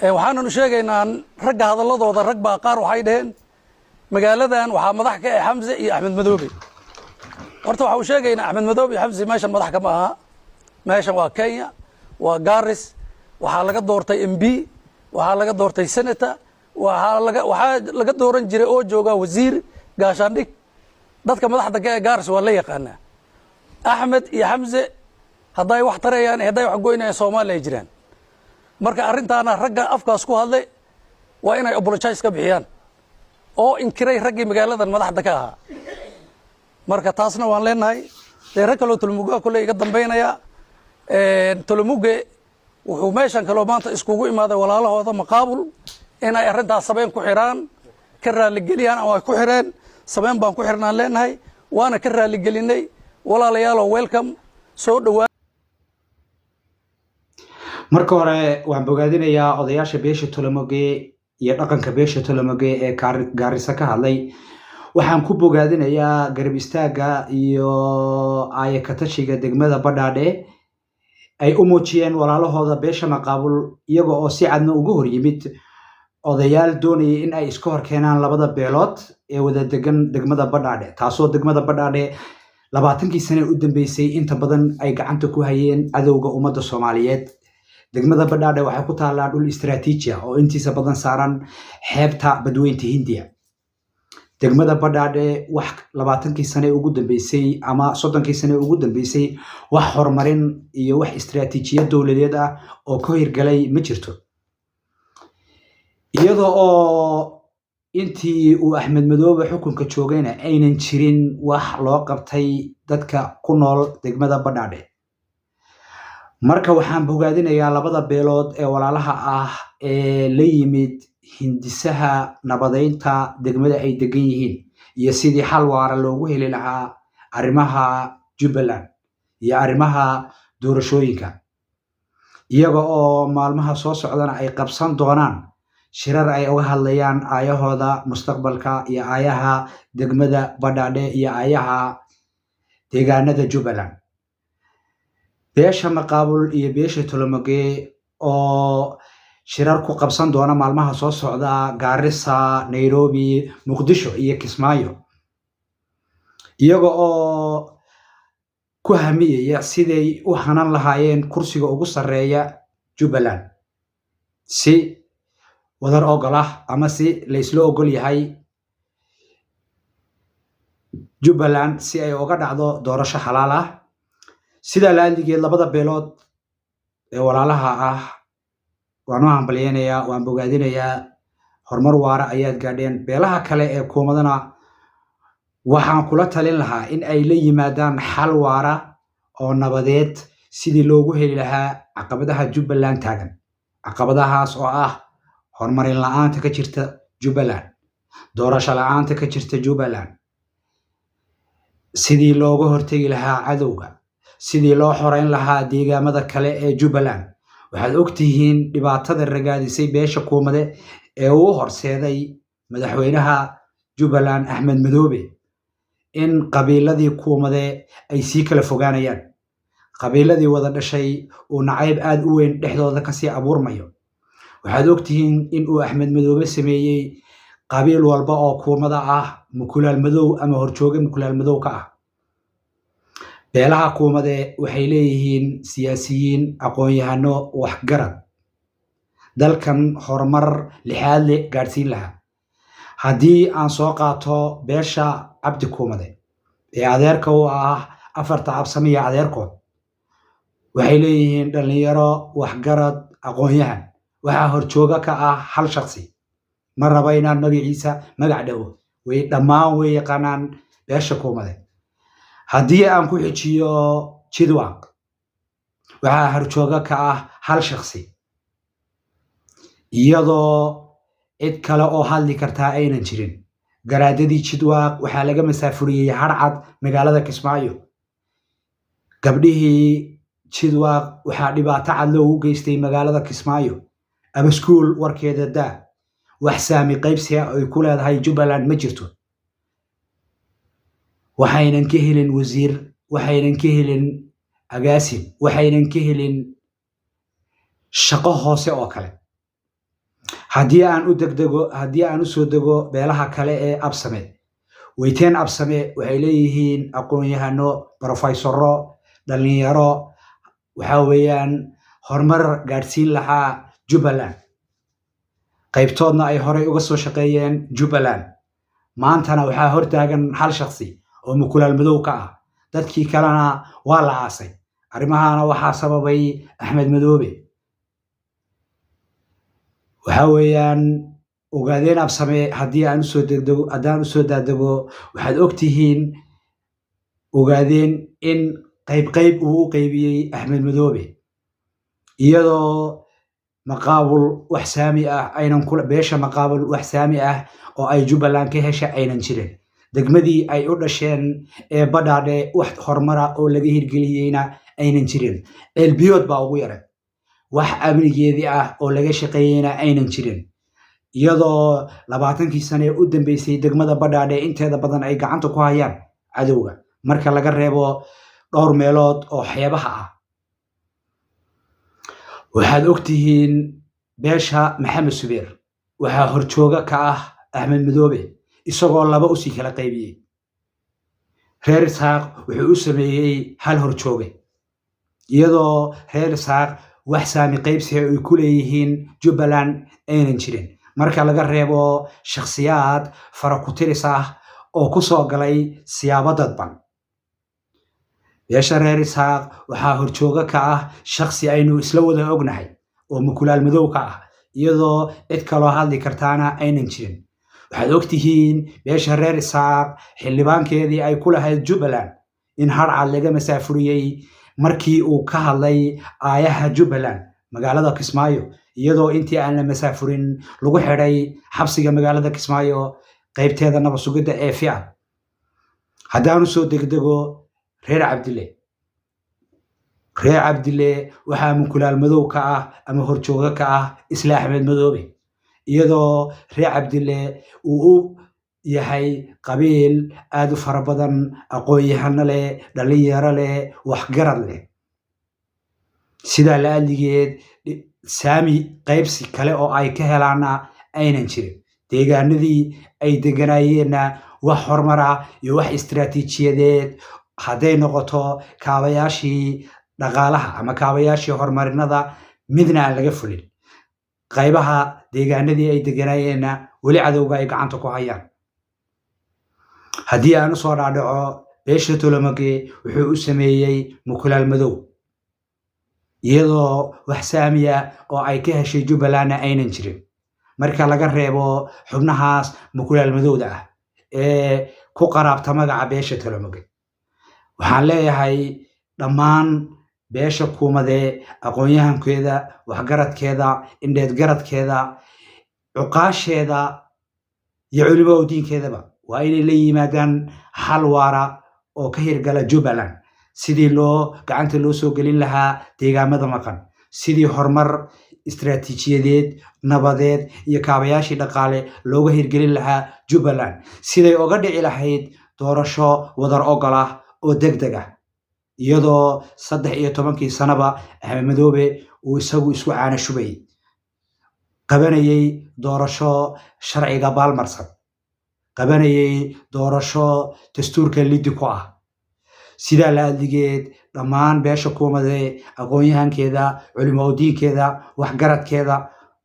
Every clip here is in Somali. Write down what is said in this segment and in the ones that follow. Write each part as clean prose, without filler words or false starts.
waxaanu sheegaynaa ragga hadalladooda rag baa qaar waxay dhaheen magaaladan waxaa madax ka ah Xamse iyo Axmed Madoobe horta waxa uu sheegaynaa Axmed Madoobe iyo Xamse meeshan madax kama aha meeshan waa Kenya waa Garis waxaa laga doortay MP waxaa laga doortay senator waxaa laga dooran jiray oo jooga wasiir gaashaandhig dadka madaxda ka ah Garis waa la yaqaanaa Axmed iyo Xamse hadday wax tarayaan hadday wax goynayaan Soomaaliya jiraan marka arintaana ragga afkaas ku hadlay waa inay apologize ka bixiyaan oo inkiray raggii magaaladan madaxda ka ahaa marka taasna waan leenahay rag kale oo Tolmuge kulay iga dambeynaya Tolmuge wuxuu meeshan kale maanta iskugu imaaday walaalahooda maqaabul inay arintaas sabeen ku xiraan ka raali geliyaan ama ku xireen sabeen baan ku xirnaan leenahay waana ka raali gelinay walaalayaal welcome soo dhawaad marka hore waan bogaadinayaa odayaasha beesha Tolmuge iyo dhaqanka beesha Tolmuge ee Gaarisa ka hadlay waxaan ku bogaadinayaa garab istaaga iyo ayaka tashiga degmada Badhaadhe ay u muujiyeen walaalahooda beesha maqaabul iyaga oo si cadna ugu hor yimid odayaal doonayay in ay iska hor keenaan labada beelood ee wada degan degmada Badhaadhe taasoo degmada Badhaadhe 20 sano u dambeysay inta badan ay gacanta ku hayeen cadowga ummadda Soomaaliyeed degmada Badhaadhe waxay ku taalaa dhul istiraatiiji ah oo intiisa badan saaran xeebta badweynta Hindiya degmada Badhaadhe wax 20 sano ugu dambeysay ama 30 sano ugu dambeysay wax horumarin iyo wax istiraatiijiyad dawladeed ah oo ka hirgalay ma jirto iyadoo oo intii uu Axmed Madoobe xukunka joogayna aynan jirin wax loo qabtay dadka ku nool degmada Badhaadhe marka waxaan bogaadinayaa labada beelood ee walaalaha ah ee la yimid hindisaha nabadeynta degmada ay degan yihiin iyo sidii xal waara loogu heli lahaa arrimaha Jubbaland iyo arrimaha doorashooyinka iyaga oo maalmaha soo socdana ay qabsan doonaan shirar ay uga hadlayaan aayahooda mustaqbalka iyo aayaha degmada Badhaadhe iyo aayaha deegaanada Jubbaland beesha maqaabul iyo beesha Tolmuge oo shirar ku qabsan doona maalmaha soo socda Gaarisa Nairobi Muqdisho iyo Kismaayo iyaga oo ku hamiyaya siday u hanan lahaayeen kursiga ugu sareeya Jubbaland si wadar ogolah ama si la isla ogol yahay Jubbaland si ay uga dhacdo doorasho xalaal ah sida laaligeed labada beelood ee walaalaha ah waan u hambalyeynaya waan bogaadinayaa horumar waara ayaad gaadheen beelaha kale ee kuumadana waxaan kula talin lahaa in ay la yimaadaan xal waara oo nabadeed sidii loogu heli lahaa caqabadaha Jubbaland taagan caqabadahaas oo ah horumarin la'aanta ka jirta Jubbaland doorasho la'aanta ka jirta Jubbaland sidii looga hortagi lahaa cadowga sidii loo xoreyn lahaa deegaamada kale ee Jubbaland waxaad ogtihiin dhibaatada ragaadisay beesha kuumade ee uu horseeday madaxweynaha Jubbaland Axmed Madoobe in qabiiladii kuumade ay si kala fogaanayaan qabiiladii wada dhashay oo nacayb aad u weyn dhexdooda ka sii abuurmayo waxaad ogtihiin in uu Axmed Madoobe sameeyay qabiil walba oo kuumada ah mukulaal madow ama horjooge mukulaal madow ka ah beelaha kuumade waxay leeyihiin siyaasiyiin aqoon-yahano waxgarad dalkan horumar lixaad leh gaarsiin lahaa haddii aan soo qaato beesha Cabdi Kuumade ee adeerka u ah afarta absamiya adeerkood waxay leeyihiin dhalinyaro waxgarad aqoon-yahan waxaa horjooga ka ah hal shakhsi ma raba inaan magaciisa magac dhawo way dhammaan way yaqaanaan beesha kuumade haddii aan ku xijiyo Jidwaaq waxaa horjooga ka ah hal shakhsi iyadoo cid kale oo hadli kartaa aynan jirin garaadadii Jidwaaq waxaa laga masaafuriyay harcad magaalada Kismaayo gabdhihii Jidwaaq waxaa dhibaato cad loogu geystay magaalada Kismaayo ama school warkeeda daa wax saami qaybsi ah ay ku leedahay Jubbaland ma jirto waxaynan ka helin wasiir waxaynan ka helin agaasim waxaynan ka helin shaqo hoose oo kale haddii aan u soo dego beelaha kale ee absame weyteen absame waxay leeyihiin aqoon-yahano brofesoro dhalinyaro waxa weeyaan horumar gaadhsiin lahaa Jubbaland qaybtoodna ay horey uga soo shaqeeyeen Jubbaland maantana waxaa hortaagan hal shakhsi oo mukulaal madow ka ah dadkii kalena waa la aasay arrimahaana waxaa sababay Axmed Madoobe waxa weeyaan ogaadeen absame haddii aan u soo daadego waxaad ogtihiin ogaadeen in qayb uu u qaybiyey Axmed Madoobe iyadoo maqaabul wax saami ah aynan beesha maqaabul wax saami ah oo ay Jubbaland ka hesha aynan jirin degmadii ay u dhasheen ee badhaadhe wax horumara oo laga hirgeliyeyna aynan jirin ceelbiyood baa ugu yaray wax amnigeedii ah oo laga shaqeeyeyna aynan jirin iyadoo 20kii sane u dambeysay degmada badhaadhe inteeda badan ay gacanta ku hayaan cadowga marka laga reebo dhowr meelood oo xeebaha ah waxaad ogtihiin beesha Maxamed Subeer waxaa horjooga ka ah Axmed Madoobe isagoo laba u sii kala qaybiyey reer Isaaq wuxuu u sameeyey hal horjooge iyadoo reer Isaaq wax saami qaybsi ay ku leeyihiin Jubbaland aynan jirin marka laga reebo shakhsiyaad fara ku tiris ah oo ku soo galay siyaabo dadban beesha reer Isaaq waxaa horjooga ka ah shakhsi aynu isla wada ognahay oo mukulaal madow ka ah iyadoo cid kaloo hadli kartaana aynan jirin waxaad ogtihiin beesha reer Isaaq xildhibaankeedii ay ku lahayd Jubbaland in harcad laga masaafuriyey markii uu ka hadlay aayaha Jubbaland magaalada Kismaayo iyadoo intii aan la masaafurin lagu xidhay xabsiga magaalada Kismaayo qaybteeda nabad sugidda ee fiican haddaan u soo degdego reer Cabdille waxaa mukulaal madow ka ah ama horjooga ka ah isla Axmed Madoobe iyadoo reer Cabdille uu u yahay qabiil aad u fara badan aqoon-yahano leh dhalinyaro leh waxgarad leh sidaa la adligeed saami qaybsi kale oo ay ka helaana aynan jirin deegaanadii ay deganayeenna wax horumara iyo wax istiraatiijiyadeed hadday noqoto kaabayaashii dhaqaalaha ama kaabayaashii horumarinada midna aan laga fulin qaybaha deegaanadii ay deganayeenna weli cadowga ay gacanta ku hayaan haddii aan u soo dhaadhaco beesha Tolomoge wuxuu u sameeyey mukulaal madow iyadoo wax saamiya oo ay ka heshay Jubbalandna aynan jirin marka laga reebo xubnahaas mukulaal madowda ah ee ku qaraabta magaca beesha Tolomoge waxaan leeyahay dhammaan beesha kuumade aqoon-yahankeeda waxgaradkeeda indheed garadkeeda cuqaasheeda iyo culimada diinkeedaba waa inay la yimaadaan xal waara oo ka hirgala Jubbaland sidii gacanta loo soo gelin lahaa deegaamada maqan sidii horumar istiraatiijiyadeed nabadeed iyo kaabayaashii dhaqaale looga hirgelin lahaa Jubbaland siday uga dhici lahayd doorasho wadar ogol ah oo degdeg ah iyadoo 13 sanaba Axmed Madoobe uu isagu isku caana shubay qabanayay doorasho sharciga baalmarsan qabanayay doorasho dastuurka liddi ku ah sidaa la adligeed dhammaan beesha kuumade aqoon-yahankeeda culimada diinkeeda waxgaradkeeda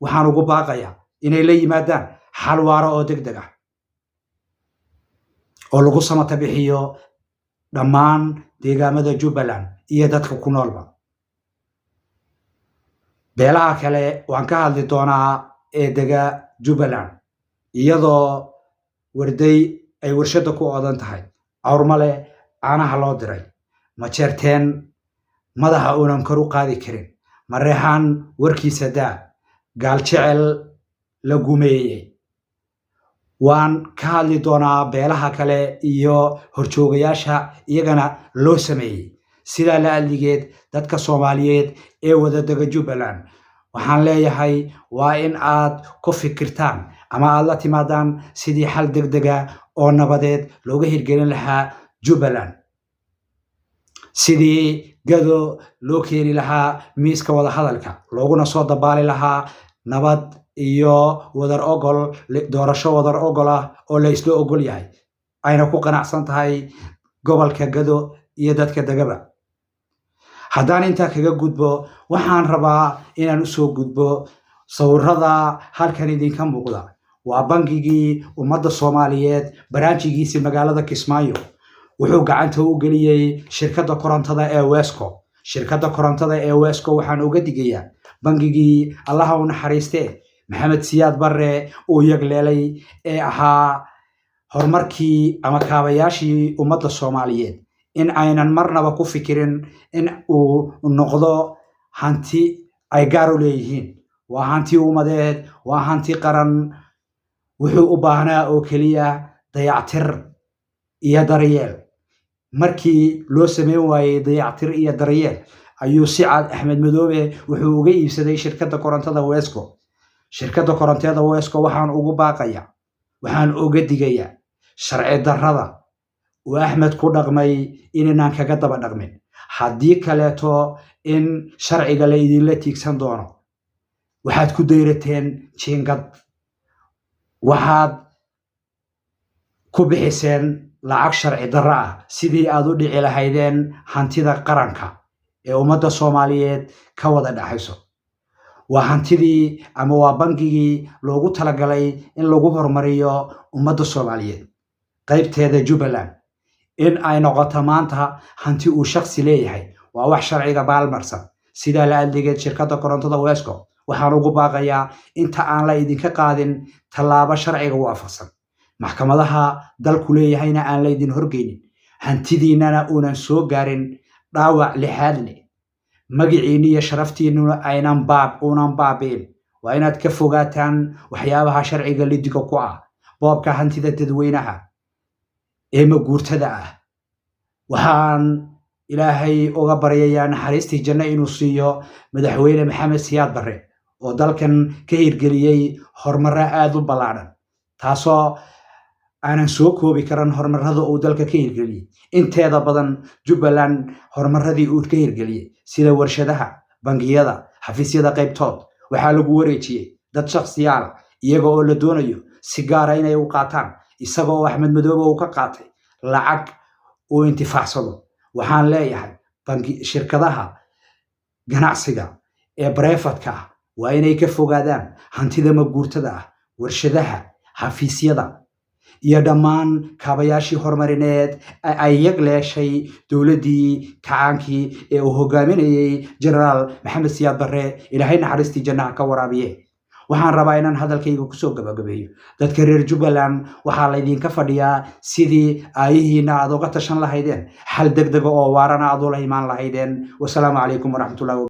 waxaan ugu baaqayaa inay la yimaadaan xal waara oo degdeg ah oo lagu samata bixiyo dhammaan deegaamada Jubbaland iyo dadka ku noolba beelaha kale waan ka hadli doonaa ee dega Jubbaland iyadoo warday ay warshada ku oodan tahay awrmale caanaha loo diray ma jeerteen madaxa uunan kor u qaadi karin ma reexaan warkiisa daa gaal jecel la gumeeyey waan ka hadli doonaa beelaha kale iyo horjoogayaasha iyagana loo sameeyey sidaa la adligeed dadka Soomaaliyeed ee wada dega Jubbaland waxaan leeyahay waa in aad ku fikirtaan ama aad la timaadaan sidii xal degdega oo nabadeed looga hirgelin lahaa Jubbaland sidii gado loo keeni lahaa miiska wada hadalka looguna soo dabaali lahaa nabad iyo wadar ogol doorasho wadar ogol ah oo la isla ogol yahay ayna ku qanacsan tahay gobolka Gado iyo dadka degaba. haddaan intaa kaga gudbo waxaan rabaa inaan u soo gudbo sawirada halkan idinka muuqda waa bangigii ummadda Soomaaliyeed baraanjigiisa magaalada Kismaayo wuxuu gacanta u geliyay shirkadda korontada ee Wesco waxaan uga digayaa bangigii allaha u naxariiste Maxamed Siyaad Barre uu yagleelay ee ahaa horumarkii ama kaabayaashii ummadda Soomaaliyeed in aynan marnaba ku fikirin in uu noqdo hanti ay gaar u leeyihiin. waa hanti ummadeed, waa hanti qaran. wuxuu u baahnaa oo keliya dayactir iyo daryeel. markii loo sameyn waayay dayactir iyo daryeel ayuu Sicad Axmed Madoobe wuxuu uga iibsaday shirkadda korontada Wesco. shirkadda korontada Wesco waxaan ugu baaqayaa, waxaan uga digayaa sharci darrada uu Axmed ku dhaqmay inaan kaga daba dhaqmin. haddii kaleeto in sharciga la idinla tiigsan doono. waxaad ku dayrateen jiingad, waxaad ku bixiseen lacag sharci darro ah sidii aad u dhici lahaydeen hantida qaranka ee ummadda Soomaaliyeed ka wada dhaxayso. waa hantidii ama waa bangigii loogu talagalay in lagu horumariyo ummadda Soomaaliyeed qaybteeda Jubbaland. in ay noqoto maanta hanti uu shakhsi leeyahay waa wax sharciga baalmarsan. sidaa la adligeed shirkadda korontada Wesco waxaan ugu baaqayaa inta aan la idinka qaadin tallaabo sharciga waafaqsan, maxkamadaha dalku leeyahayna aan la idin horgeynin, hantidiinana uunan soo gaarin dhaawac lixaad leh, magiciinni iyo sharaftiinnuna uunan baabi'in. waa inaad ka fogaataan waxyaabaha sharciga lidiga ku ah, boobka hantida dadweynaha ee maguurtada ah. waxaan ilaahay uga baryayaa naxariistii janno inuu siiyo madaxweyne Maxamed Siyaad Barre oo dalkan ka hirgeliyey horumaro aad u ballaadhan, taasoo aanan soo koobi karin horumarada uu dalka ka hirgeliyey. inteeda badan Jubbaland horumaradii uu ka hirgeliyey sida warshadaha, bangiyada, xafiisyada qaybtood waxaa lagu wareejiyey dad shakhsiyaal iyaga oo la doonayo si gaara inay u qaataan, isagoo Axmed Madoobe uu ka qaatay lacag uu intifaacsado. waxaan leeyahay shirkadaha ganacsiga ee brefatka ah waa inay ka fogaadaan hantida maguurtada ah, warshadaha, xafiisyada iyo dhammaan kaabayaashii horumarineed ay yagleeshay dowladdii kacaankii ee uu hogaaminayay Generaal Maxamed Siyaad Barre. ilaahay naxariistii jannaha ka waraabiye. waxaan rabaa inaan hadalkayga kusoo gabagabeeyo. dadka reer Jubbaland waxaa laydinka fadhiyaa sidii aayihiina aad uga tashan lahaydeen, xal degdega oo waarana aad ula imaan lahaydeen. wasalaamu calaykum waraxmatullahi